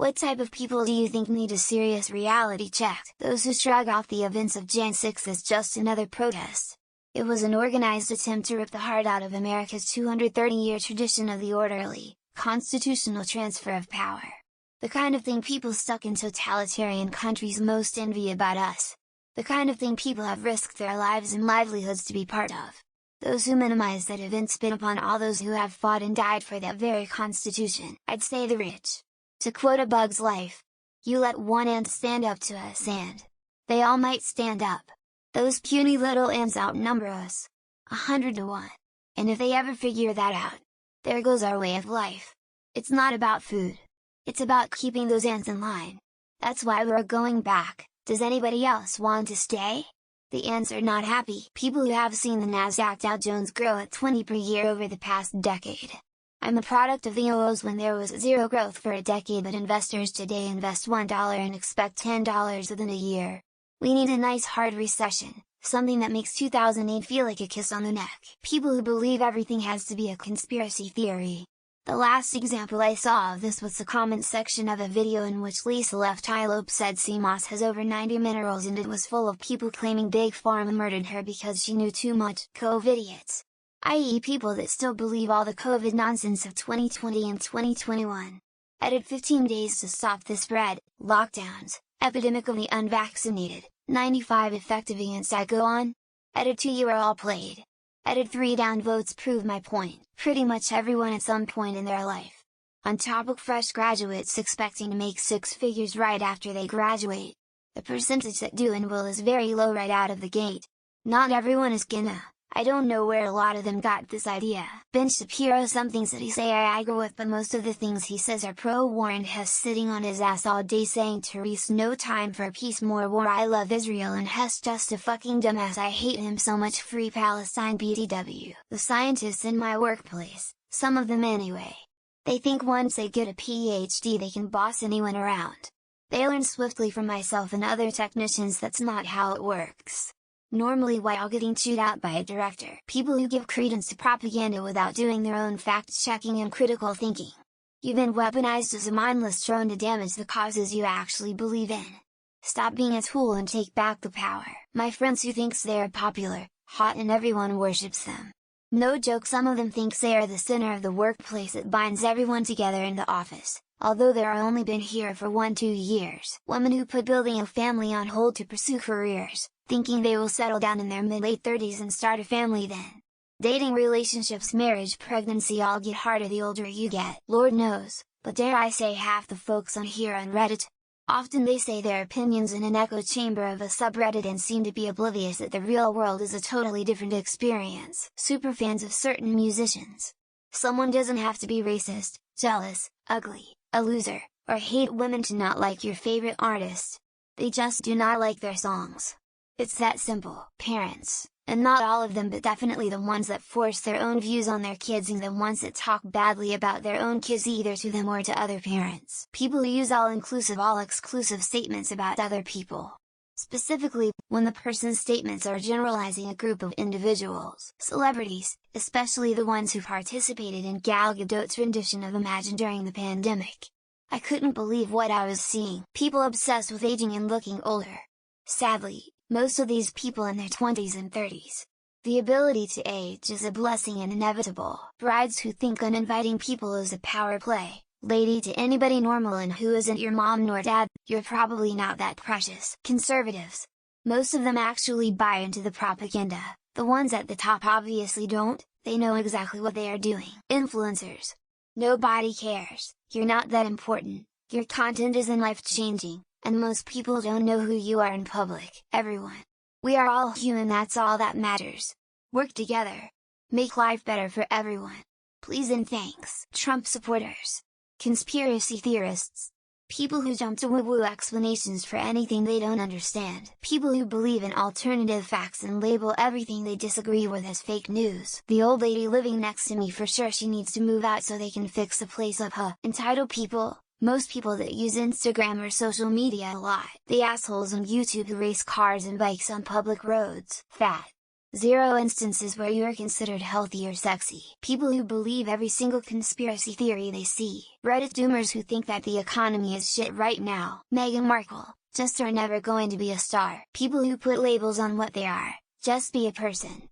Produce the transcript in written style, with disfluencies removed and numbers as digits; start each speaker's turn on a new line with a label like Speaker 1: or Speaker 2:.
Speaker 1: What type of people do you think need a serious reality check? Those who shrug off the events of Jan 6 as just another protest. It was an organized attempt to rip the heart out of America's 230-year tradition of the orderly, constitutional transfer of power. The kind of thing people stuck in totalitarian countries most envy about us. The kind of thing people have risked their lives and livelihoods to be part of. Those who minimize that event spit upon all those who have fought and died for that very constitution. I'd say the rich. To quote A Bug's Life, "You let one ant stand up to us and they all might stand up. Those puny little ants outnumber us 100 to 1. And if they ever figure that out, there goes our way of life. It's not about food. It's about keeping those ants in line. That's why we're going back. Does anybody else want to stay?" The ants are not happy. People who have seen the Nasdaq Dow Jones grow at 20 per year over the past decade. I'm the product of the '00s when there was zero growth for a decade, but investors today invest $1 and expect $10 within a year. We need a nice hard recession, something that makes 2008 feel like a kiss on the neck. People who believe everything has to be a conspiracy theory. The last example I saw of this was the comment section of a video in which Lisa Left-Eyelope said sea moss has over 90 minerals, and it was full of people claiming Big Pharma murdered her because she knew too much. COVIDiots. I.e. people that still believe all the COVID nonsense of 2020 and 2021. Edit 15 days to stop the spread, lockdowns, epidemic of the unvaccinated, 95 effective ants. I go on. Edit 2 You are all played. Edit 3 Downvotes prove my point. Pretty much everyone at some point in their life. On topic fresh graduates expecting to make six figures right after they graduate. The percentage that do and will is very low right out of the gate. Not everyone is gonna. I don't know where a lot of them got this idea. Ben Shapiro, some things that he say I agree with, but most of the things he says are pro-war, and Hess sitting on his ass all day saying Therese no time for peace, more war, I love Israel, and Hess just a fucking dumbass, I hate him so much, free Palestine BTW. The scientists in my workplace, some of them anyway. They think once they get a PhD they can boss anyone around. They learn swiftly from myself and other technicians that's not how it works. Normally while getting chewed out by a director. People who give credence to propaganda without doing their own fact-checking and critical thinking. You've been weaponized as a mindless drone to damage the causes you actually believe in. Stop being a tool and take back the power. My friends who thinks they are popular, hot, and everyone worships them. No joke, some of them thinks they are the center of the workplace that binds everyone together in the office, although they are only been here for 1-2 years. Women who put building a family on hold to pursue careers, thinking they will settle down in their mid-late 30s and start a family then. Dating, relationships, marriage, pregnancy all get harder the older you get. Lord knows, but dare I say half the folks on here on Reddit, often they say their opinions in an echo chamber of a subreddit and seem to be oblivious that the real world is a totally different experience. Superfans of certain musicians. Someone doesn't have to be racist, jealous, ugly, a loser, or hate women to not like your favorite artist. They just do not like their songs. It's that simple. Parents, and not all of them but definitely the ones that force their own views on their kids, and the ones that talk badly about their own kids either to them or to other parents. People who use all-inclusive, all-exclusive statements about other people. Specifically, when the person's statements are generalizing a group of individuals. Celebrities, especially the ones who participated in Gal Gadot's rendition of Imagine during the pandemic. I couldn't believe what I was seeing. People obsessed with aging and looking older. Sadly, most of these people in their 20s and 30s. The ability to age is a blessing and inevitable. Brides who think uninviting people is a power play. Lady, to anybody normal and who isn't your mom nor dad, you're probably not that precious. Conservatives. Most of them actually buy into the propaganda. The ones at the top obviously don't, they know exactly what they are doing. Influencers. Nobody cares, you're not that important, your content isn't life-changing. And most people don't know who you are in public. Everyone. We are all human, that's all that matters. Work together. Make life better for everyone. Please and thanks. Trump supporters. Conspiracy theorists. People who jump to woo-woo explanations for anything they don't understand. People who believe in alternative facts and label everything they disagree with as fake news. The old lady living next to me, for sure she needs to move out so they can fix the place up. Entitled people. Most people that use Instagram or social media a lot. The assholes on YouTube who race cars and bikes on public roads. Fat. 0 instances where you are considered healthy or sexy. People who believe every single conspiracy theory they see. Reddit doomers who think that the economy is shit right now. Meghan Markle, just are never going to be a star. People who put labels on what they are. Just be a person.